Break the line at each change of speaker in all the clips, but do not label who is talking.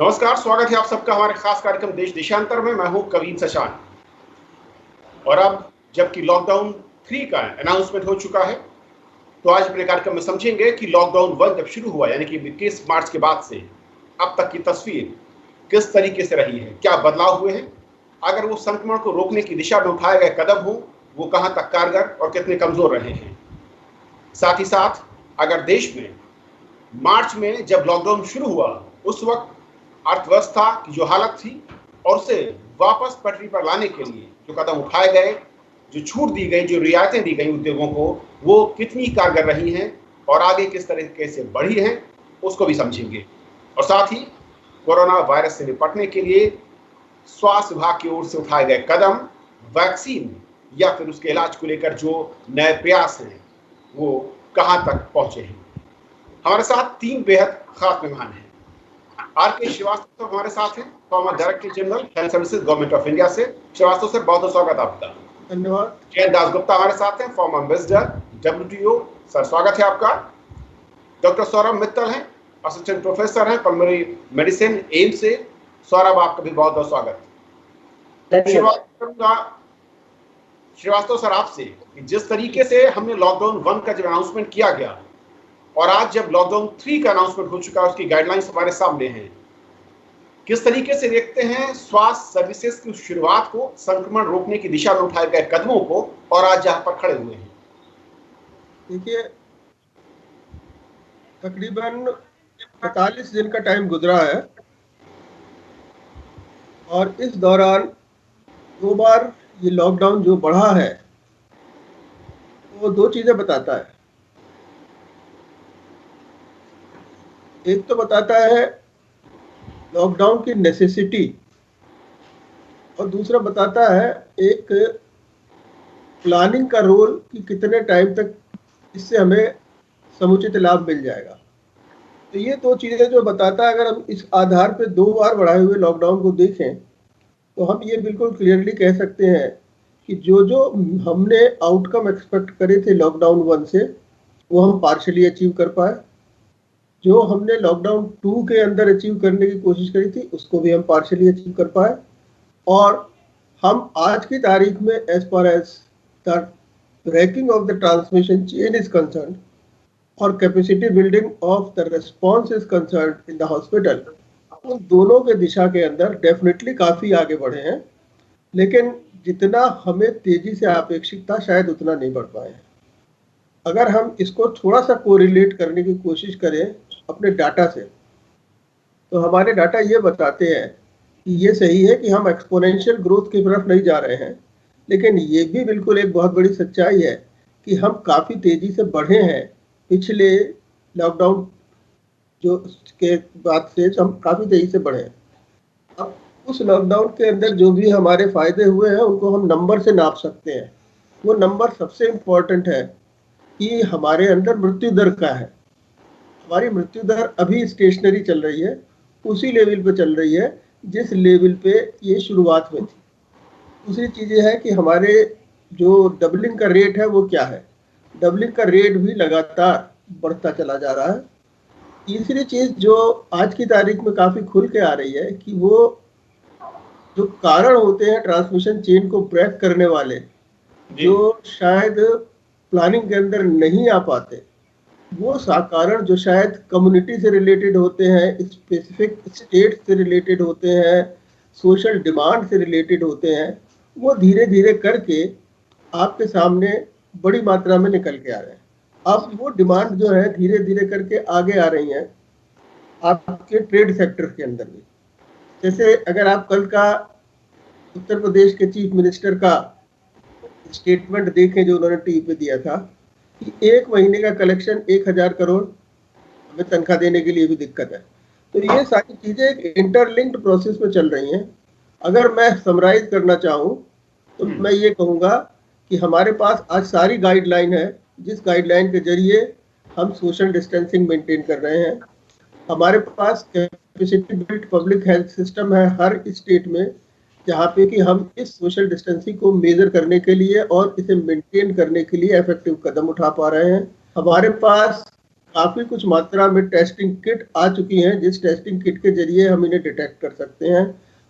नमस्कार, स्वागत है आप सबका हमारे खास कार्यक्रम देश देशांतर में। मैं हूं कवीन सशान। और अब जबकि लॉकडाउन 3 का अनाउंसमेंट हो चुका है, तो आज अपने कार्यक्रम में समझेंगे कि लॉकडाउन 1 जब शुरू हुआ, यानी कि 21 मार्च के बाद से अब तक की तस्वीर किस तरीके से रही है, क्या बदलाव हुए हैं, अगर वो संक्रमण को रोकने की दिशा में उठाए गए कदम हो वो कहां तक कारगर और कितने कमजोर रहे हैं। साथ ही साथ अगर देश में मार्च में जब लॉकडाउन शुरू हुआ उस वक्त अर्थव्यवस्था की जो हालत थी और उसे वापस पटरी पर लाने के लिए जो कदम उठाए गए, जो छूट दी गई, जो रियायतें दी गई उद्योगों को, वो कितनी कारगर रही हैं और आगे किस तरीके से बढ़ी हैं, उसको भी समझेंगे। और साथ ही कोरोना वायरस से निपटने के लिए स्वास्थ्य विभाग की ओर से उठाए गए कदम, वैक्सीन या फिर उसके इलाज को लेकर जो नए प्रयास हैं वो कहां तक पहुंचे हैं। हमारे साथ 3 बेहद खास मेहमान हैं। आर.के. श्रीवास्तव हमारे साथ हैं, farmer director general health services government of India से। श्रीवास्तव सर, बहुत बहुत स्वागत आपका।
धन्यवाद।
जयंत दासगुप्ता हमारे साथ हैं, फॉर्मर एम्बेसडर WTO। सर, स्वागत है आपका। डॉक्टर सौरभ मित्तल हैं, असिस्टेंट प्रोफेसर हैं पल्मोनरी मेडिसिन एम्स से। सौरभ, आपका भी बहुत बहुत स्वागत। श्रीवास्तव सर, आपसे जिस तरीके से हमने लॉकडाउन 1 का जब अनाउंसमेंट किया गया और आज जब लॉकडाउन 3 का अनाउंसमेंट हो चुका है, उसकी गाइडलाइंस हमारे सामने हैं, किस तरीके से देखते हैं स्वास्थ्य सर्विसेज की शुरुआत को, संक्रमण रोकने की दिशा में उठाए गए कदमों को, और आज जहां पर खड़े हुए हैं?
देखिए, तकरीबन 45 दिन का टाइम गुजरा है और इस दौरान 2 बार ये लॉकडाउन जो बढ़ा है वो 2 चीजें बताता है। एक तो बताता है लॉकडाउन की नेसेसिटी और दूसरा बताता है एक प्लानिंग का रोल कि कितने टाइम तक इससे हमें समुचित लाभ मिल जाएगा। तो ये 2 चीजें जो बताता है, अगर हम इस आधार पे 2 बार बढ़ाए हुए लॉकडाउन को देखें तो हम ये बिल्कुल क्लियरली कह सकते हैं कि जो हमने आउटकम एक्सपेक्ट करे थे लॉकडाउन 1 से वो हम पार्शली अचीव कर पाए। जो हमने लॉकडाउन 2 के अंदर अचीव करने की कोशिश करी थी उसको भी हम पार्शली अचीव कर पाए। और हम आज की तारीख में as far as the breaking of the transmission chain is concern और capacity building of the response is concern in the hospital, उन दोनों के दिशा के अंदर डेफिनेटली काफ़ी आगे बढ़े हैं, लेकिन जितना हमें तेजी से अपेक्षित था शायद उतना नहीं बढ़ पाए। अगर हम इसको थोड़ा सा कोरिलेट करने की कोशिश करें अपने डाटा से, तो हमारे डाटा ये बताते हैं कि ये सही है कि हम एक्सपोनेंशियल ग्रोथ की तरफ नहीं जा रहे हैं, लेकिन ये भी बिल्कुल एक बहुत बड़ी सच्चाई है कि हम काफ़ी तेजी से बढ़े हैं। पिछले लॉकडाउन जो के बाद से हम काफ़ी तेजी से बढ़े हैं। अब उस लॉकडाउन के अंदर जो भी हमारे फायदे हुए हैं उनको हम नंबर से नाप सकते हैं। वो नंबर सबसे इम्पोर्टेंट है कि हमारे अंदर मृत्यु दर क्या है। हमारी मृत्यु दर अभी स्टेशनरी चल रही है, उसी लेवल पे चल रही है जिस लेवल पे ये शुरुआत में थी। दूसरी चीज़ ये है कि हमारे जो डबलिंग का रेट है वो क्या है। डबलिंग का रेट भी लगातार बढ़ता चला जा रहा है। तीसरी चीज़ जो आज की तारीख में काफ़ी खुल के आ रही है कि वो जो कारण होते हैं ट्रांसमिशन चेन को ब्रेक करने वाले, जो शायद प्लानिंग के अंदर नहीं आ पाते, वो कारण जो शायद कम्युनिटी से रिलेटेड होते हैं, स्पेसिफिक स्टेट से रिलेटेड होते हैं, सोशल डिमांड से रिलेटेड होते हैं, वो धीरे धीरे करके आपके सामने बड़ी मात्रा में निकल के आ रहे हैं। अब वो डिमांड जो है धीरे धीरे करके आगे आ रही हैं आपके ट्रेड सेक्टर के अंदर भी। जैसे अगर आप कल का उत्तर प्रदेश के चीफ मिनिस्टर का स्टेटमेंट देखें जो उन्होंने टीवी पे दिया था कि 1 महीने का कलेक्शन 1000 करोड़, हमें तनख्वाह देने के लिए भी दिक्कत है। तो ये सारी चीज़ें एक इंटरलिंक्ड प्रोसेस में चल रही हैं। अगर मैं समराइज करना चाहूँ तो मैं ये कहूँगा कि हमारे पास आज सारी गाइडलाइन है जिस गाइडलाइन के जरिए हम सोशल डिस्टेंसिंग मेंटेन कर रहे हैं। हमारे पास capacity built public health system है हर स्टेट में, जहाँ पे कि हम इस सोशल डिस्टेंसिंग को मेजर करने के लिए और इसे मेंटेन करने के लिए इफेक्टिव कदम उठा पा रहे हैं। हमारे पास काफी कुछ मात्रा में टेस्टिंग किट आ चुकी हैं, जिस टेस्टिंग किट के जरिए हम इन्हें डिटेक्ट कर सकते हैं।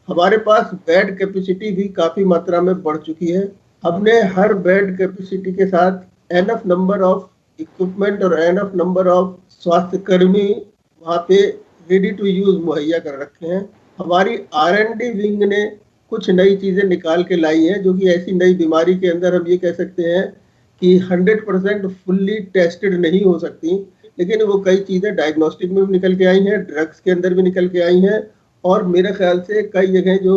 हमारे पास बेड कैपेसिटी भी काफी मात्रा में बढ़ चुकी है। हमने हर बेड कैपेसिटी के साथ एनफ नंबर ऑफ इक्विपमेंट और एनफ नंबर ऑफ स्वास्थ्य कर्मी वहाँ पे रेडी टू यूज मुहैया कर रखे हैं। हमारी R&D विंग ने कुछ नई चीजें निकाल के लाई हैं, जो कि ऐसी नई बीमारी के अंदर हम ये कह सकते हैं कि 100% फुल्ली टेस्टेड नहीं हो सकती, लेकिन वो कई चीजें डायग्नोस्टिक में भी निकल के आई हैं, ड्रग्स के अंदर भी निकल के आई हैं, और मेरे ख्याल से कई जगह जो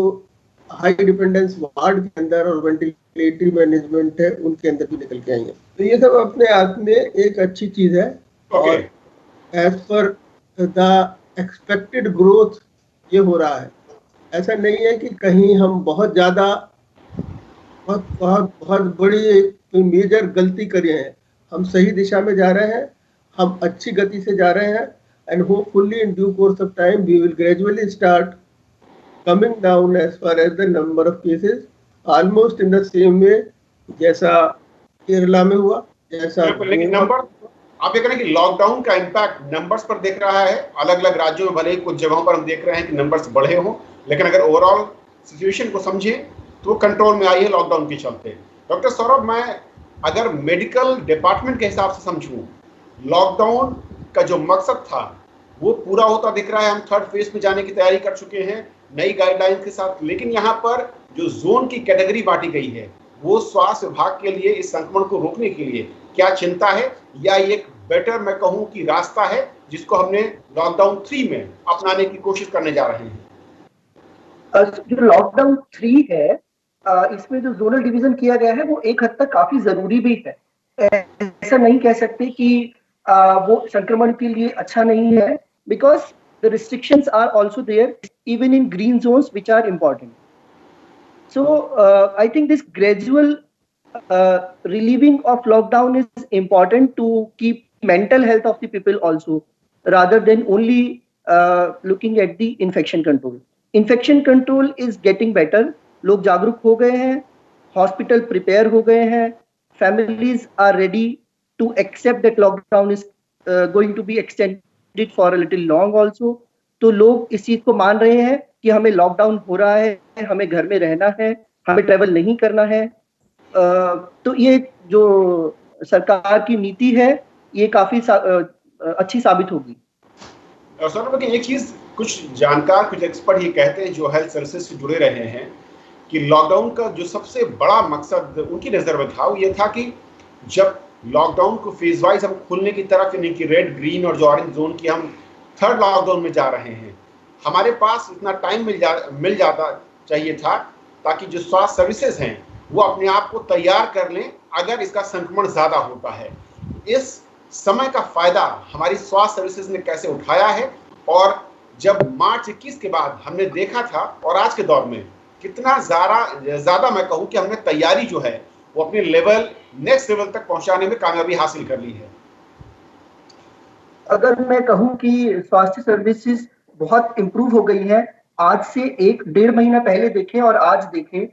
हाई डिपेंडेंस वार्ड के अंदर और वेंटिलेटरी मैनेजमेंट है उनके अंदर भी निकल के आई हैं। तो ये सब अपने आप में एक अच्छी चीज है। और as per the expected growth ये हो रहा है। ऐसा नहीं है कि कहीं हम बहुत ज्यादा बहुत बड़ी मेजर गलती करे हैं। हम सही दिशा में जा रहे हैं, हम अच्छी गति से जा रहे हैं, and hopefully in due course of time we will gradually start coming down as far as the number of cases, almost in the same way जैसा केरला में हुआ, जैसा
लेकिन नंबर आप ये करें कि लॉकडाउन का इम्पैक्ट नंबर्स पर दिख रहा है। अलग अलग राज्यों में भले ही कुछ जगहों पर हम देख रहे हैं कि नंबर्स बढ़े हों, लेकिन अगर ओवरऑल सिचुएशन को समझें तो कंट्रोल में आई है लॉकडाउन के चलते। डॉक्टर सौरभ, मैं अगर मेडिकल डिपार्टमेंट के हिसाब से समझूं, लॉकडाउन का जो मकसद था वो पूरा होता दिख रहा है। हम थर्ड फेज में जाने की तैयारी कर चुके हैं नई गाइडलाइंस के साथ, लेकिन यहाँ पर जो जोन की कैटेगरी बांटी गई है वो स्वास्थ्य विभाग के लिए इस संक्रमण को रोकने के लिए क्या चिंता है, या एक बेटर मैं कहूँ कि रास्ता है जिसको हमने लॉकडाउन 3 में अपनाने की कोशिश करने जा रहे हैं?
जो लॉकडाउन 3 है, इसमें जो जोनल डिवीजन किया गया है वो एक हद तक काफी जरूरी भी है। ऐसा नहीं कह सकते कि वो संक्रमण के लिए अच्छा नहीं है, because the restrictions are also there even in green zones which are important. So I think this gradual relieving of lockdown is important to keep mental health of the people also, rather than only looking at the infection control. Infection control is getting better. log jagruk ho gaye hain, hospital prepare ho gaye hain, families are ready to accept that lockdown is going to be extended for a little long also. तो लोग इस चीज को मान रहे हैं कि हमें लॉकडाउन हो रहा है, हमें घर में रहना है, हमें ट्रैवल नहीं करना है। तो ये जो सरकार की नीति है ये काफी अच्छी साबित होगी।
सर, एक चीज कुछ जानकार, कुछ एक्सपर्ट ये कहते हैं जो हेल्थ सर्विसेज से जुड़े रहे हैं कि लॉकडाउन का जो सबसे बड़ा मकसद उनकी नजर में था वो ये था कि जब लॉकडाउन को फेज वाइज हम खुलने की तरफ, यानी कि रेड, ग्रीन और जो ऑरेंज जोन की हम थर्ड लॉकडाउन में जा रहे हैं, हमारे पास इतना टाइम मिल जाता चाहिए था ताकि जो स्वास्थ्य सर्विसेज हैं वो अपने आप को तैयार कर लें अगर इसका संक्रमण ज्यादा होता है। इस समय का फायदा हमारी स्वास्थ्य सर्विसेज ने कैसे उठाया है, और जब मार्च 21 के बाद हमने देखा था और आज के दौर में कितना ज्यादा मैं कहूँ कि हमने तैयारी जो है वो अपने लेवल, नेक्स्ट लेवल तक पहुंचाने में कामयाबी हासिल कर ली है।
अगर मैं कहूं कि स्वास्थ्य सर्विसेज बहुत इम्प्रूव हो गई है, आज से 1-1.5 महीना पहले देखें और आज देखें,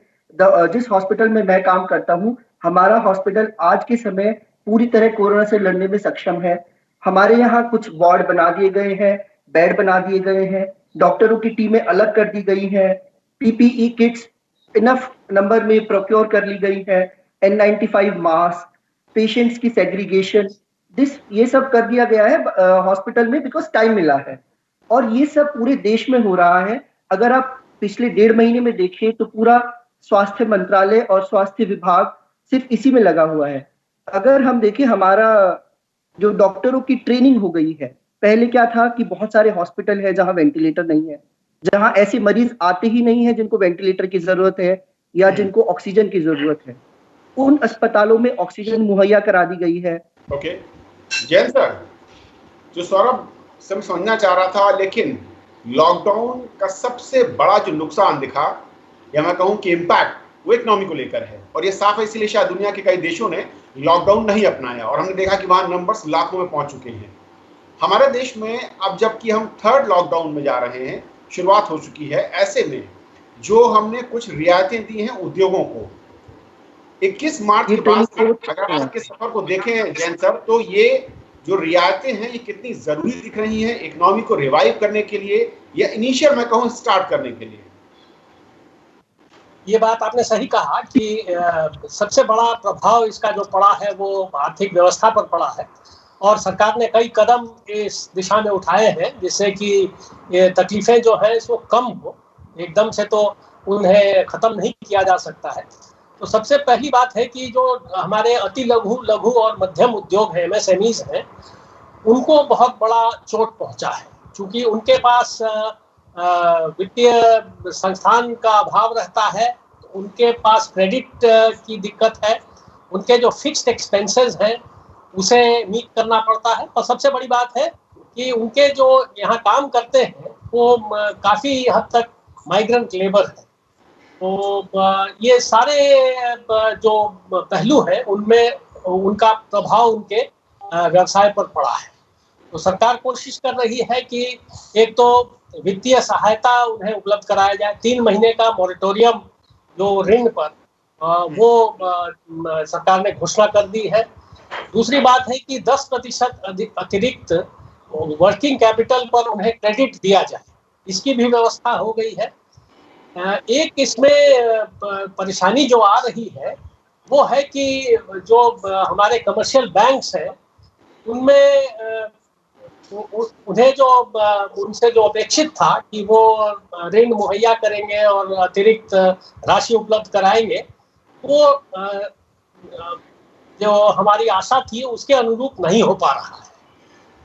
जिस हॉस्पिटल में मैं काम करता हूं, हमारा हॉस्पिटल आज के समय पूरी तरह कोरोना से लड़ने में सक्षम है। हमारे यहाँ कुछ वार्ड बना दिए गए हैं, बेड बना दिए गए हैं, डॉक्टरों की टीमें अलग कर दी गई हैं, PPE किट्स इनफ नंबर में प्रोक्योर कर ली गई है, N95 मास्क, पेशेंट्स की सेग्रीगेशन, ये सब कर दिया गया है हॉस्पिटल में, बिकॉज टाइम मिला है। और ये सब पूरे देश में हो रहा है। अगर आप पिछले 1.5 महीने में देखें तो पूरा स्वास्थ्य मंत्रालय और स्वास्थ्य विभाग सिर्फ इसी में लगा हुआ है। अगर हम देखें, हमारा जो डॉक्टरों की ट्रेनिंग हो गई है। पहले क्या था कि बहुत सारे हॉस्पिटल है जहां वेंटिलेटर नहीं है, जहां ऐसे मरीज आते ही नहीं है जिनको वेंटिलेटर की जरूरत है या जिनको ऑक्सीजन की जरूरत है। उन अस्पतालों में ऑक्सीजन मुहैया करा दी गई है।
ओके, जैन सर, जो सौरभ से समझना चाह रहा था, लेकिन लॉकडाउन का सबसे बड़ा जो नुकसान दिखा या मैं कहूं कि इम्पैक्ट, वो इकोनॉमी को लेकर है। और ये साफ है, इसीलिए शायद दुनिया के कई देशों ने लॉकडाउन नहीं अपनाया और हमने देखा कि वहां नंबर्स लाखों में पहुंच चुके हैं। हमारे देश में अब जबकि हम थर्ड लॉकडाउन में जा रहे हैं, शुरुआत हो चुकी है, ऐसे में जो हमने कुछ रियायतें दी हैं उद्योगों को, 21 मार्च के बाद अगर आज के सफर को देखें जैन सर, तो ये जो रियायतें हैं ये कितनी जरूरी दिख रही हैं इकोनॉमी को रिवाइव करने के लिए या इनिशियल मैं कहूँ स्टार्ट करने के लिए?
ये बात आपने सही कहा कि सबसे बड़ा प्रभाव इसका जो पड़ा है वो आर्थिक व्यवस्था पर पड़ा है और सरकार ने कई कदम इस दिशा में उठाए हैं जिससे कि ये तकलीफें जो हैं वो कम हो। एकदम से तो उन्हें खत्म नहीं किया जा सकता है। तो सबसे पहली बात है कि जो हमारे अति लघु और मध्यम उद्योग हैं, MSMEs हैं, उनको बहुत बड़ा चोट पहुंचा है क्योंकि उनके पास वित्तीय संस्थान का अभाव रहता है, उनके पास क्रेडिट की दिक्कत है, उनके जो फिक्स्ड एक्सपेंसेस हैं उसे मीट करना पड़ता है और सबसे बड़ी बात है कि उनके जो यहाँ काम करते हैं वो काफ़ी हद तक माइग्रेंट लेबर है। तो ये सारे जो पहलू हैं उनमें उनका प्रभाव उनके व्यवसाय पर पड़ा है। तो सरकार कोशिश कर रही है कि एक तो वित्तीय सहायता उन्हें उपलब्ध कराया जाए, 3 महीने का मॉरेटोरियम जो ऋण पर वो सरकार ने घोषणा कर दी है। दूसरी बात है कि 10% अतिरिक्त वर्किंग कैपिटल पर उन्हें क्रेडिट दिया जाए, इसकी भी व्यवस्था हो गई है। एक इसमें परेशानी जो आ रही है वो है कि जो हमारे कमर्शियल बैंक्स हैं उनमें उन्हें जो उनसे जो अपेक्षित था कि वो ऋण मुहैया करेंगे और अतिरिक्त राशि उपलब्ध कराएंगे, वो जो हमारी आशा थी उसके अनुरूप नहीं हो पा रहा है।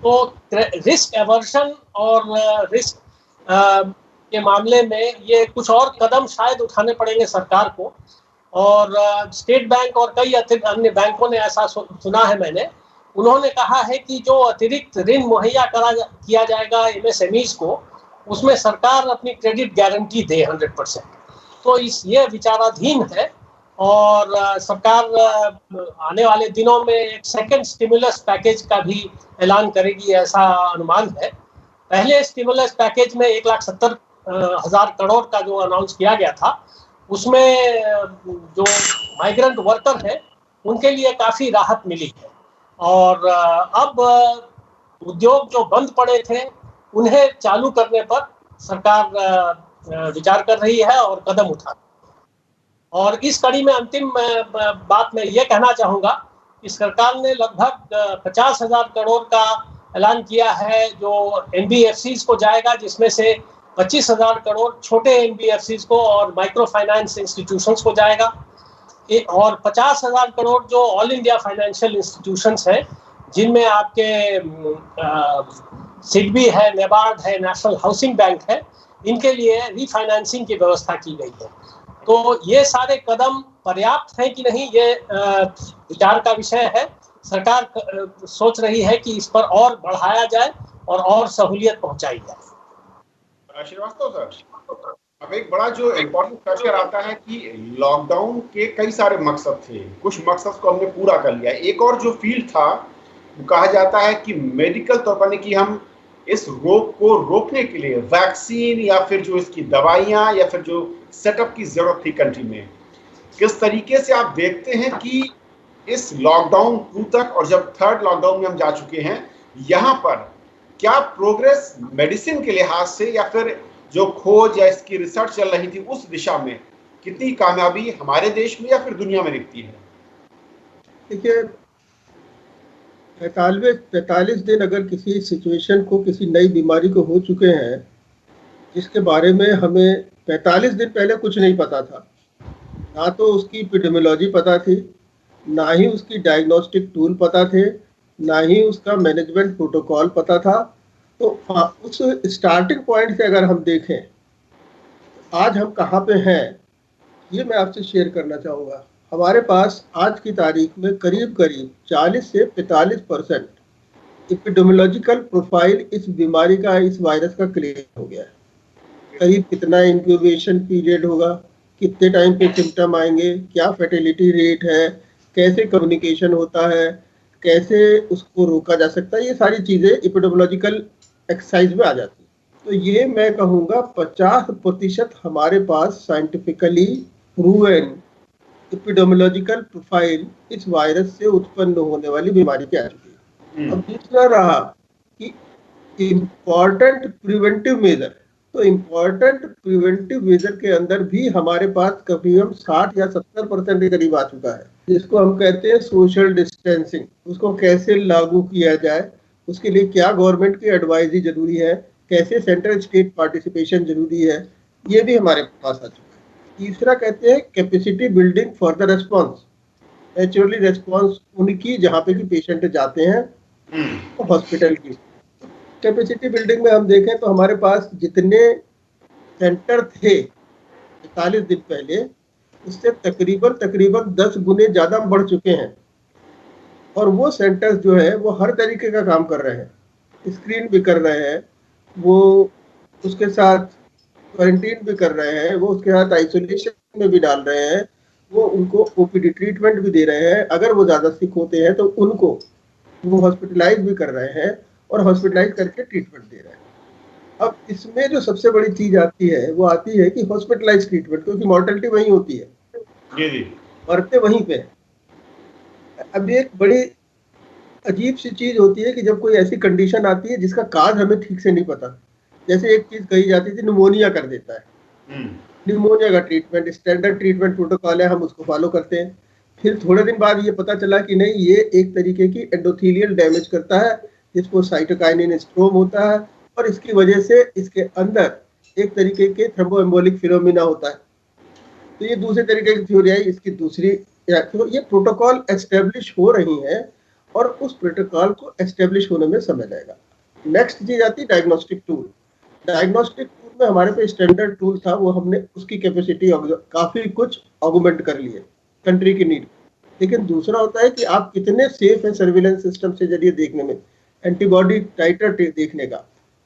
तो रिस्क एवर्जन और रिस्क के मामले में ये कुछ और कदम शायद उठाने पड़ेंगे सरकार को। और स्टेट बैंक और कई अन्य बैंकों ने ऐसा सुना है मैंने, उन्होंने कहा है कि जो अतिरिक्त ऋण मुहैया किया जाएगा MSMEs को, उसमें सरकार अपनी क्रेडिट गारंटी दे 100%। तो ये विचाराधीन है और सरकार आने वाले दिनों में एक सेकंड स्टिमुलस पैकेज का भी ऐलान करेगी, ऐसा अनुमान है। पहले स्टिमुलस पैकेज में 1,70,000 करोड़ का जो अनाउंस किया गया था उसमें जो माइग्रेंट वर्कर हैं उनके लिए काफ़ी राहत मिली है और अब उद्योग जो बंद पड़े थे उन्हें चालू करने पर सरकार विचार कर रही है और कदम उठा रही है। और इस कड़ी में अंतिम बात मैं ये कहना चाहूँगा कि सरकार ने लगभग 50,000 करोड़ का ऐलान किया है जो NBFCs को जाएगा, जिसमें से 25,000 करोड़ छोटे NBFCs को और माइक्रो फाइनेंस इंस्टीट्यूशंस को जाएगा और 50,000 करोड़ जो ऑल इंडिया फाइनेंशियल इंस्टीट्यूशंस हैं जिनमें आपके सिडबी है, नेबार्ड है, नेशनल हाउसिंग बैंक है, इनके लिए रीफाइनेंसिंग की व्यवस्था की गई है। तो ये सारे कदम पर्याप्त हैं कि नहीं, ये विचार का विषय है। सरकार सोच रही है कि इस पर और बढ़ाया जाए और सहूलियत पहुंचाई जाए।
श्रीवास्तव सर, अब एक बड़ा जो इम्पोर्टेंट फैक्टर आता है कि लॉकडाउन के कई सारे मकसद थे, कुछ मकसद को हमने पूरा कर लिया। एक और जो फील्ड था वो कहा जाता है कि मेडिकल तौर पर कि हम इस रोग को रोकने के लिए वैक्सीन या फिर जो इसकी दवाइयाँ या फिर जो सेटअप की जरूरत थी कंट्री में, किस तरीके से आप देखते हैं कि इस लॉकडाउन 2 तक और जब 3rd लॉकडाउन में हम जा चुके हैं, यहाँ पर क्या प्रोग्रेस मेडिसिन के लिहाज से या फिर जो खोज या इसकी रिसर्च चल रही थी उस दिशा में कितनी कामयाबी हमारे देश में या फिर दुनिया में दिखती है?
देखिए, 45 दिन अगर किसी सिचुएशन को, किसी नई बीमारी को हो चुके हैं जिसके बारे में हमें 45 दिन पहले कुछ नहीं पता था, ना तो उसकी एपिडेमियोलॉजी पता थी, ना ही उसकी डायग्नोस्टिक टूल पता थे, ना ही उसका मैनेजमेंट प्रोटोकॉल पता था। तो उस स्टार्टिंग पॉइंट से अगर हम देखें आज हम कहाँ पे हैं, ये मैं आपसे शेयर करना चाहूँगा। हमारे पास आज की तारीख में करीब 40 से 45% एपिडेमियोलॉजिकल प्रोफाइल इस बीमारी का, इस वायरस का क्लियर हो गया है। करीब कितना इंक्यूबेशन पीरियड होगा, कितने टाइम पे सिम्टम आएंगे, क्या फर्टिलिटी रेट है, कैसे कम्युनिकेशन होता है, कैसे उसको रोका जा सकता है, ये सारी चीज़ें एपिडेमियोलॉजिकल एक्सरसाइज में आ जाती है। तो ये मैं कहूँगा 50% हमारे पास साइंटिफिकली प्रूवन एपिडेमियोलॉजिकल प्रोफाइल इस वायरस से उत्पन्न होने वाली बीमारी की आ चुकी है। अब दूसरा रहा कि इम्पोर्टेंट प्रिवेंटिव मेजर, तो इम्पोर्टेंट प्रिवेंटिव मेजर के अंदर भी हमारे पास करीबन 60 या 70% के करीब आ चुका है, जिसको हम कहते हैं सोशल डिस्टेंसिंग। उसको कैसे लागू किया जाए, उसके लिए क्या गवर्नमेंट की एडवाइजरी जरूरी है, कैसे सेंट्रल स्टेट पार्टिसिपेशन जरूरी है, ये भी हमारे पास आ चुका है। तीसरा कहते हैं capacity building for the response, naturally response उनकी जहाँ पे कि पेशेंट जाते हैं हॉस्पिटल की। कैपेसिटी बिल्डिंग में हम देखें तो हमारे पास जितने सेंटर थे 41 दिन पहले, उससे तकरीबन 10 गुने ज़्यादा बढ़ चुके हैं। और वो सेंटर्स जो है वो हर तरीके का काम कर रहे हैं, स्क्रीन भी कर रहे हैं, वो उसके साथ क्वारंटीन भी कर रहे हैं, वो उसके साथ आइसोलेशन में भी डाल रहे हैं, वो उनको ओपीडी ट्रीटमेंट भी दे रहे हैं, अगर वो ज़्यादा सिक होते हैं तो उनको वो हॉस्पिटलाइज भी कर रहे हैं और हॉस्पिटलाइज करके ट्रीटमेंट दे रहे हैं। अब इसमें जो सबसे बड़ी चीज आती है वो आती है कि हॉस्पिटलाइज ट्रीटमेंट, क्योंकि मॉर्टेलिटी वहीं होती है,
जी
मरते वहीं पे। अब एक बड़ी अजीब सी चीज होती है कि जब कोई ऐसी कंडीशन आती है जिसका काज हमें ठीक से नहीं पता, जैसे एक चीज कही जाती थी निमोनिया कर देता है, निमोनिया का ट्रीटमेंट स्टैंडर्ड ट्रीटमेंट प्रोटोकॉल है, हम उसको फॉलो करते हैं। फिर थोड़े दिन बाद ये पता चला कि नहीं, ये एक तरीके की एंडोथेलियल डैमेज करता है, जिसको साइटोकाइनिन स्ट्रोम होता है, और इसकी वजह से इसके अंदर एक तरीके के थ्रोम्बोएम्बोलिक फिनोमिना होता है। तो ये दूसरे तरीके की थ्योरी आई, इसकी दूसरी। तो ये प्रोटोकॉल एस्टेब्लिश हो रही हैं और उस प्रोटोकॉल को एस्टेब्लिश होने में समय लगेगा। नेक्स्ट चीज आती है डायग्नोस्टिक टूल। डायग्नोस्टिक टूल में हमारे पे स्टैंडर्ड टूल था, वो हमने उसकी कैपेसिटी काफी कुछ ऑगमेंट कर लिए कंट्री की नीड। लेकिन दूसरा होता है कि आप कितने सेफ है सर्विलेंस सिस्टम से जरिए देखने में, एंटीबॉडी टाइटर देखने का,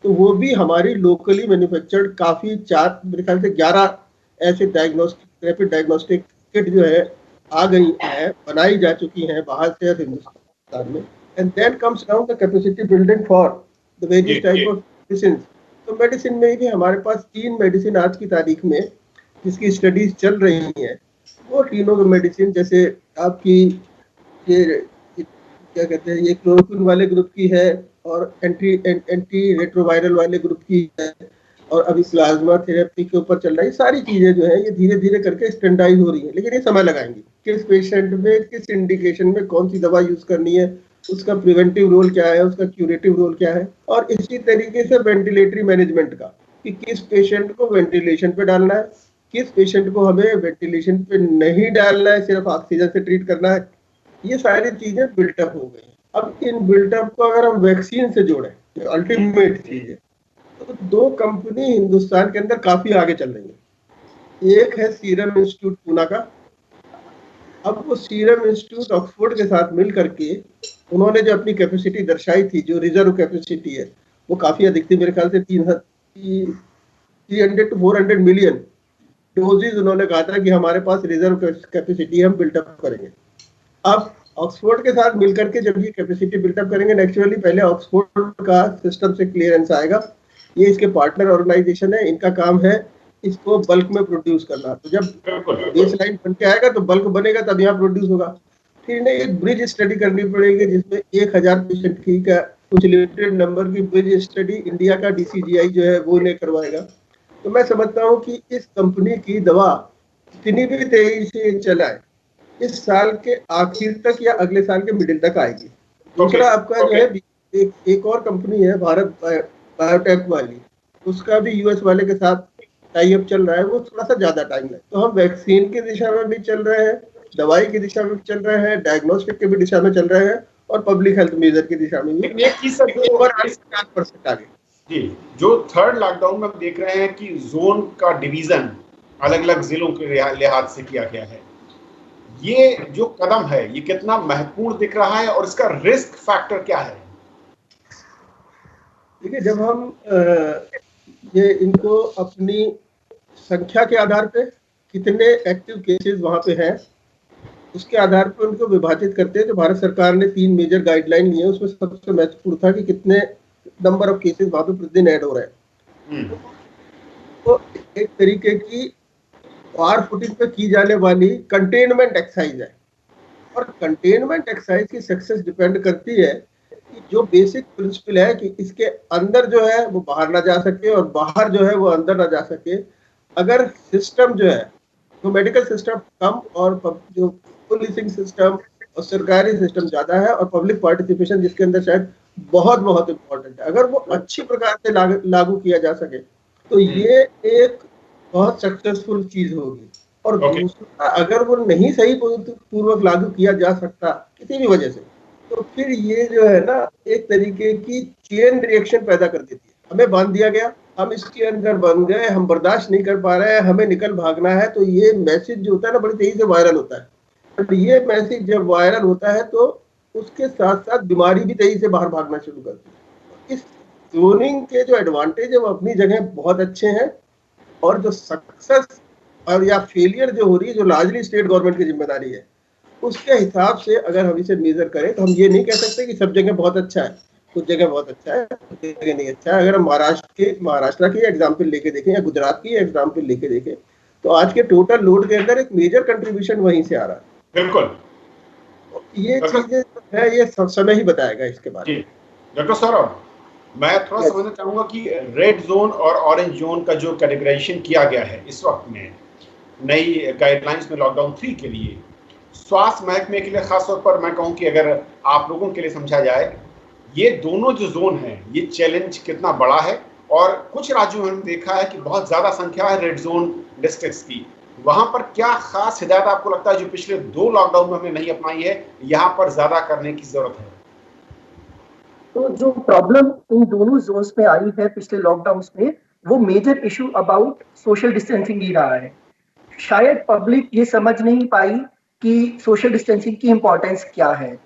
तो वो भी हमारी लोकली मैन्युफैक्चर्ड काफी 4 मेरे ख्याल से 11 ऐसे डायग्नोस्टिक रैपिड डायग्नोस्टिक किट जो है आ गई है, बनाई जा चुकी हैं बाहर से और हिंदुस्तान में। And then comes down the capacity building for the various type of medicine. तो मेडिसिन में भी हमारे पास 3 मेडिसिन आज की तारीख में जिसकी स्टडीज चल रही हैं, वो तीनों मेडिसिन जैसे आपकी ये क्या कहते हैं, ये क्लोरोक्विन वाले ग्रुप की है और एंटी रेट्रोवायरल वाले ग्रुप की है, और अभी प्लाज्मा थेरेपी के ऊपर चल रहा है। सारी चीजें जो है ये धीरे धीरे करके स्टैंडर्डाइज हो रही है, लेकिन ये समय लगाएंगी। किस पेशेंट में किस इंडिकेशन में कौन सी दवा यूज करनी है, उसका प्रिवेंटिव रोल क्या है, उसका क्यूरेटिव रोल क्या है, और इसी तरीके से वेंटिलेटरी मैनेजमेंट का कि किस पेशेंट को वेंटिलेशन पे डालना है, किस पेशेंट को हमें वेंटिलेशन पे नहीं डालना है, सिर्फ ऑक्सीजन से ट्रीट करना है। ये सारी चीजें बिल्टअप हो गई। अब इन बिल्टअप को अगर हम वैक्सीन से जोड़ें, जो अल्टीमेट चीज है, तो 2 कंपनी हिंदुस्तान के अंदर काफी आगे चल रही है। एक है सीरम इंस्टीट्यूट पूना का। अब वो सीरम इंस्टीट्यूट ऑक्सफोर्ड के साथ मिल करके उन्होंने जो अपनी कैपेसिटी दर्शाई थी, जो रिजर्व कैपेसिटी है, वो काफी अधिक थी, मेरे ख्याल से 300 to 400 मिलियन डोजेज उन्होंने कहा था कि हमारे पास रिजर्व कैपेसिटी हम बिल्टअप करेंगे। अब ऑक्सफोर्ड के साथ मिलकर के जब ये कैपेसिटी बिल्टअप करेंगे, नेचुरली पहले ऑक्सफोर्ड का सिस्टम से क्लियरेंस आएगा। ये इसके पार्टनर ऑर्गेनाइजेशन है, इनका काम है इसको बल्क में प्रोड्यूस करना। तो जब बेस लाइन बन के आएगा तो बल्क बनेगा, तब यहाँ प्रोड्यूस होगा। फिर इन्हें एक ब्रिज स्टडी करनी पड़ेगी जिसमें 1000 पेशेंट की का कुछ लिमिटेड नंबर की ब्रिज स्टडी इंडिया का DCGI जो है वो नहीं करवाएगा। तो मैं समझता हूँ कि इस कंपनी की दवा इतनी भी तेजी से चलाए, इस साल के आखिर तक या अगले साल के मिडिल तक आएगी। दूसरा आपका जो है एक और कंपनी है भारत बायोटेक वाली, उसका भी US वाले के साथ टाई अप चल रहा है, वो थोड़ा सा ज्यादा टाइम है। तो हम वैक्सीन की दिशा में भी चल रहे हैं, दवाई की दिशा में भी चल रहे हैं, डायग्नोस्टिक की भी दिशा में चल रहे हैं, और पब्लिक हेल्थ मेजर की दिशा में भी।
एक चीज सर,
ओवर 8% आगे
जी, जो थर्ड लॉकडाउन में हम देख रहे हैं कि जोन का डिवीजन अलग अलग जिलों के लिहाज से किया गया है, ये जो कदम है ये कितना महत्वपूर्ण दिख रहा है और इसका रिस्क फैक्टर क्या है?
देखिए, जब हम ये इनको अपनी संख्या के आधार पे कितने एक्टिव केसेस वहाँ पे हैं उसके आधार पर उनको विभाजित करते हैं। तो भारत सरकार ने 3 मेजर गाइडलाइन लिए, उसमें सबसे महत्वपूर्ण था कि कितने नंबर ऑफ केसेस वहाँ पे प्रतिदिन ऐड हो रहे हैं। तो एक तरीके की वार फुटिंग पे की जाने वाली कंटेनमेंट एक्सरसाइज है, और कंटेनमेंट एक्सरसाइज की सक्सेस डिपेंड करती है कि जो बेसिक प्रिंसिपल है कि इसके अंदर जो है वो बाहर ना जा सके और बाहर जो है वो अंदर ना जा सके। अगर सिस्टम जो है तो मेडिकल सिस्टम कम और जो पुलिसिंग सिस्टम और सरकारी सिस्टम ज्यादा है और पब्लिक पार्टिसिपेशन जिसके अंदर शायद बहुत बहुत इम्पोर्टेंट है, अगर वो अच्छी प्रकार से लागू किया जा सके तो ये एक बहुत सक्सेसफुल चीज होगी। और दूसरा, अगर वो नहीं सही पूर्वक लागू किया जा सकता किसी भी वजह से, तो फिर ये जो है ना एक तरीके की चेन रिएक्शन पैदा कर देती है। हमें बांध दिया गया, हम इसके अंदर बंध गए, हम बर्दाश्त नहीं कर पा रहे हैं, हमें निकल भागना है, तो ये मैसेज जो होता है ना बड़ी तेजी से वायरल होता है। और ये मैसेज जब वायरल होता है तो उसके साथ साथ बीमारी भी तेजी से बाहर भागना शुरू करती है। इस जोनिंग के जो एडवांटेज है वो अपनी जगह बहुत अच्छे हैं, और जो सक्सेस और या फेलियर जो हो रही है जो लार्जली स्टेट गवर्नमेंट की जिम्मेदारी है, उसके हिसाब से अगर हम इसे मेजर करें तो हम ये नहीं कह सकते कि सब जगह बहुत अच्छा है, कुछ जगह बहुत अच्छा है, कुछ जगह नहीं अच्छा है। अगर हम महाराष्ट्र की एग्जाम्पल लेके देखें या गुजरात की एग्जाम्पल लेके देखें तो आज के टोटल लोड के अंदर एक मेजर कंट्रीब्यूशन वहीं से आ रहा है।
बिल्कुल,
ये चीजें है, ये समय ही बताएगा इसके बारे में।
डॉक्टर सौरभ, मैं थोड़ा समझना चाहूंगा कि रेड जोन और ऑरेंज जोन का जो कैटेगराइजेशन किया गया है इस वक्त में नई गाइडलाइंस में लॉकडाउन 3 के लिए, स्वास्थ्य महकमे के लिए खासतौर पर मैं कहूं कि अगर आप लोगों के लिए समझा जाए, ये दोनों जो जोन हैं ये चैलेंज कितना बड़ा है। और कुछ राज्यों में हमने देखा है कि बहुत ज्यादा संख्या है रेड जोन डिस्ट्रिक्ट्स की, वहां पर क्या खास हिदायत आपको लगता है जो पिछले 2 लॉकडाउन में हमने नहीं अपनाई है, यहाँ पर ज्यादा करने की जरूरत है?
तो जो प्रॉब्लम इन दोनों जोन्स में आई है पिछले लॉकडाउन्स में, वो major issue about social distancing ही रहा है। शायद पब्लिक ये समझ नहीं पाई कि सोशल डिस्टेंसिंग की इम्पोर्टेंस क्या है।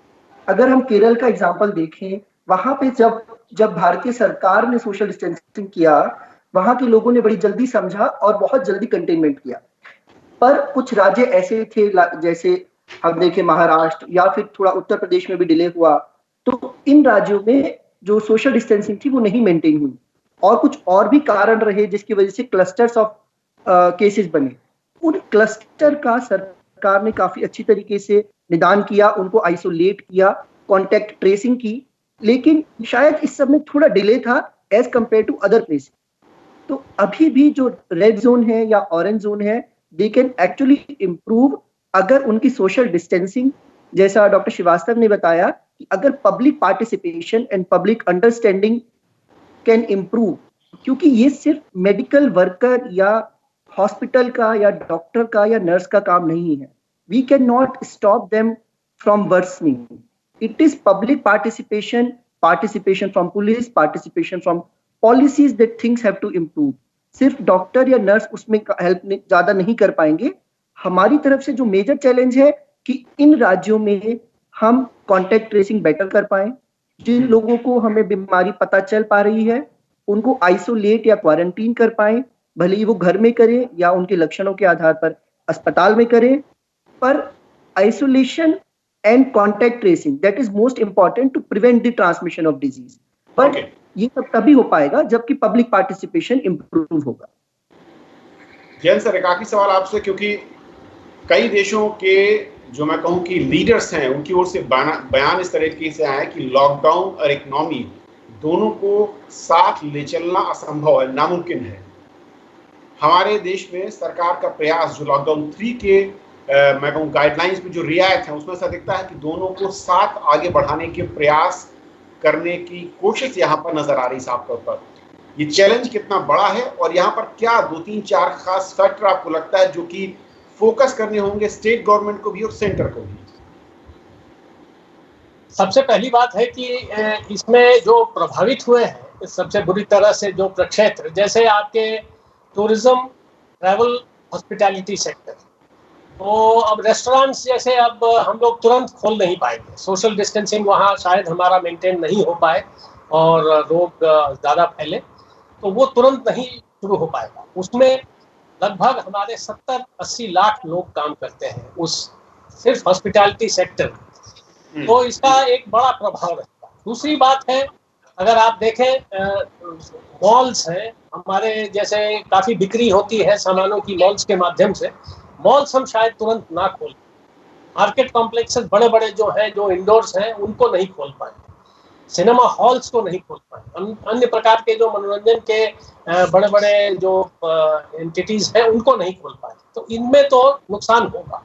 अगर हम केरल का एग्जांपल देखें, वहां पे जब भारतीय सरकार ने सोशल डिस्टेंसिंग किया, वहां के लोगों ने बड़ी जल्दी समझा और बहुत जल्दी कंटेनमेंट किया। पर कुछ राज्य ऐसे थे, जैसे हम देखें महाराष्ट्र या फिर थोड़ा उत्तर प्रदेश में भी डिले हुआ, तो इन राज्यों में जो सोशल डिस्टेंसिंग थी वो नहीं मेंटेन हुई, और कुछ और भी कारण रहे जिसकी वजह से क्लस्टर्स ऑफ केसेस बने। उन क्लस्टर का सरकार ने काफी अच्छी तरीके से निदान किया, उनको आइसोलेट किया, कॉन्टेक्ट ट्रेसिंग की, लेकिन शायद इस सब में थोड़ा डिले था as compare to other places. तो अभी भी जो रेड जोन है या ऑरेंज जोन है, दे कैन एक्चुअली इम्प्रूव अगर उनकी सोशल डिस्टेंसिंग, जैसा डॉक्टर श्रीवास्तव ने बताया, कि अगर public participation and public understanding can improve. क्योंकि ये सिर्फ मेडिकल वर्कर या हॉस्पिटल का या डॉक्टर का या नर्स का काम नहीं है। We can not stop them from worsening. It is public participation, participation from police, participation from policies that things have to improve. सिर्फ डॉक्टर या नर्स उसमें हेल्प ज्यादा नहीं कर पाएंगे। हमारी तरफ से जो मेजर चैलेंज है कि इन राज्यों में हम कॉन्टेक्ट ट्रेसिंग बेटर कर पाए, जिन लोगों को हमें बीमारी पता चल पा रही है उनको आइसोलेट या क्वारंटीन कर पाए, भले ही वो घर में करें या उनके लक्षणों के आधार पर अस्पताल में करें। पर isolation and contact tracing, that is most important to prevent the transmission of disease. पर ये सब तभी हो पाएगा जबकि पब्लिक पार्टिसिपेशन इंप्रूव होगा।
जैन सर, एक आखिरी सवाल आपसे, क्योंकि कई देशों के जो मैं कहूं कि लीडर्स हैं उनकी ओर से बयान इस तरीके से आया कि लॉकडाउन और इकोनॉमी दोनों को साथ ले चलना असंभव है, नामुमकिन है। हमारे देश में सरकार का प्रयास जो लॉकडाउन 3 के मैं कहूँ गाइडलाइंस में जो रियायत है उसमें ऐसा दिखता है कि दोनों को साथ आगे बढ़ाने के प्रयास करने की कोशिश यहाँ पर नजर आ रही साफ तौर पर। ये चैलेंज कितना बड़ा है और यहाँ पर क्या 2-3-4 खास फैक्टर आपको लगता है जो कि फोकस करने होंगे स्टेट गवर्नमेंट को भी और सेंटर को भी?
सबसे पहली बात है कि इसमें जो प्रभावित हुए हैं सबसे बुरी तरह से जो प्रक्षेत्र, जैसे आपके टूरिज्म, ट्रैवल, हॉस्पिटैलिटी सेक्टर, तो अब रेस्टोरेंट्स जैसे अब हम लोग तुरंत खोल नहीं पाएंगे। सोशल डिस्टेंसिंग वहाँ शायद हमारा मेंटेन नहीं हो पाए और रोग ज़्यादा फैले, तो वो तुरंत नहीं शुरू हो पाएगा। उसमें लगभग हमारे 70-80 लाख लोग काम करते हैं उस सिर्फ हॉस्पिटैलिटी सेक्टर, तो इसका एक बड़ा प्रभाव रहेगा। दूसरी बात है, अगर आप देखें मॉल्स हैं हमारे, जैसे काफ़ी बिक्री होती है सामानों की मॉल्स के माध्यम से, मॉल्स हम शायद तुरंत ना खोलें। मार्केट कॉम्प्लेक्सेस बड़े बड़े जो हैं, जो इंडोर्स हैं, उनको नहीं खोल पाएंगे। सिनेमा हॉल्स को नहीं खोल पाए, अन्य प्रकार के जो मनोरंजन के बड़े बड़े जो एंटिटीज हैं उनको नहीं खोल पाए, तो इनमें तो नुकसान होगा।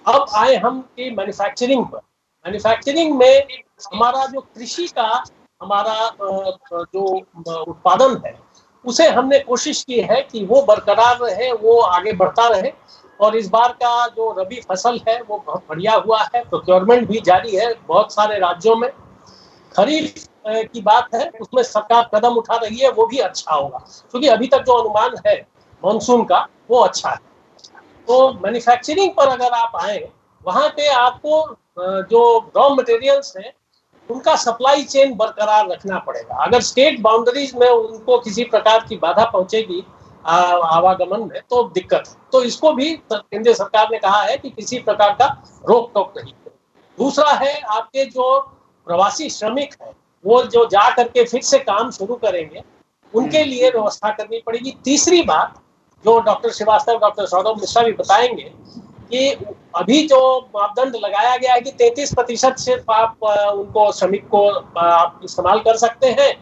अब आए हम कि मैन्युफैक्चरिंग पर। मैन्युफैक्चरिंग में हमारा जो कृषि का हमारा जो उत्पादन है उसे हमने कोशिश की है कि वो बरकरार रहे, वो आगे बढ़ता रहे। और इस बार का जो रबी फसल है वो बहुत बढ़िया हुआ है, प्रोक्योरमेंट भी जारी है बहुत सारे राज्यों में। खरीफ की बात है उसमें सरकार कदम उठा रही है, वो भी अच्छा होगा, क्योंकि अभी तक जो अनुमान है मानसून का वो अच्छा है। तो मैन्युफैक्चरिंग पर अगर आप आए, वहां पे आपको जो रॉ मटेरियल्स हैं उनका सप्लाई चेन बरकरार रखना पड़ेगा। अगर स्टेट बाउंड्रीज में उनको किसी प्रकार की बाधा पहुंचेगी आवागमन में तो दिक्कत है। तो इसको भी केंद्र सरकार ने कहा है कि किसी प्रकार का रोक टोक नहीं है। दूसरा है आपके जो प्रवासी श्रमिक हैं वो जो जा करके फिर से काम शुरू करेंगे उनके लिए व्यवस्था करनी पड़ेगी। तीसरी बात जो डॉक्टर श्रीवास्तव, डॉक्टर सौरभ मिश्रा भी बताएंगे कि अभी जो मापदंड लगाया गया है कि 33% सिर्फ आप उनको श्रमिक को आप इस्तेमाल कर सकते हैं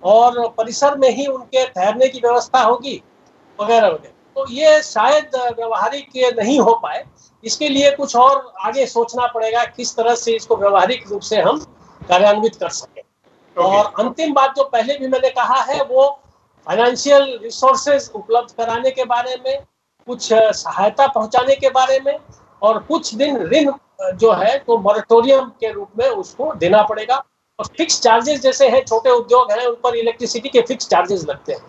और परिसर में ही उनके ठहरने की व्यवस्था होगी वगैरह वगैरह, तो ये शायद व्यवहारिक नहीं हो पाए। इसके लिए कुछ और आगे सोचना पड़ेगा किस तरह से इसको व्यवहारिक रूप से हम कार्यान्वित कर सकें। और अंतिम बात जो पहले भी मैंने कहा है वो फाइनेंशियल रिसोर्सेज उपलब्ध कराने के बारे में, कुछ सहायता पहुंचाने के बारे में, और कुछ दिन ऋण जो है तो मॉरेटोरियम के रूप में उसको देना पड़ेगा। और फिक्स चार्जेस जैसे हैं, छोटे उद्योग हैं उन पर इलेक्ट्रिसिटी के फिक्स चार्जेस लगते हैं,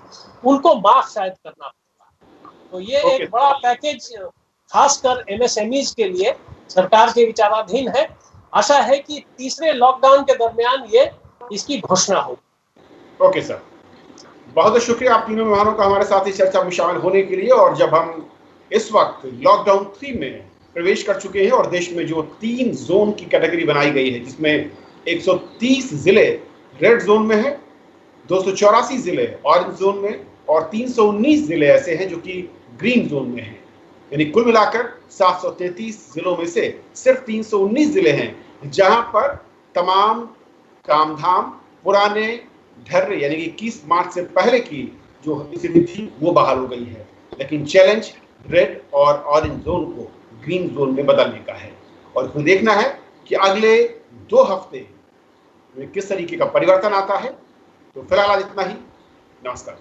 उनको माफ शायद करना पड़ेगा। तो ये एक बड़ा पैकेज खासकर एमएसएमईज के लिए सरकार के विचाराधीन है। आशा है कि तीसरे लॉकडाउन के दरमियान ये इसकी घोषणा हो।
ओके सर, बहुत बहुत शुक्रिया आप तीनों मेहमानों का हमारे साथ इस चर्चा में शामिल होने के लिए। और जब हम इस वक्त लॉकडाउन 3 में प्रवेश कर चुके हैं और देश में जो 3 जोन की कैटेगरी बनाई गई है जिसमें 130 जिले रेड जोन में है, 284 जिले ऑरेंज जोन में और 319 जिले ऐसे हैं जो कि ग्रीन जोन में हैं, यानी कुल मिलाकर 733 जिलों में से सिर्फ 319 जिले हैं जहां पर तमाम कामधाम पुराने ढर्रे यानी कि 21 मार्च से पहले की जो स्थिति थी वो बहाल हो गई है। लेकिन चैलेंज रेड और ऑरेंज जोन को ग्रीन जोन में बदलने का है और इसमें देखना है कि अगले 2 हफ्ते में किस तरीके का परिवर्तन आता है। तो फिलहाल इतना ही, नमस्कार।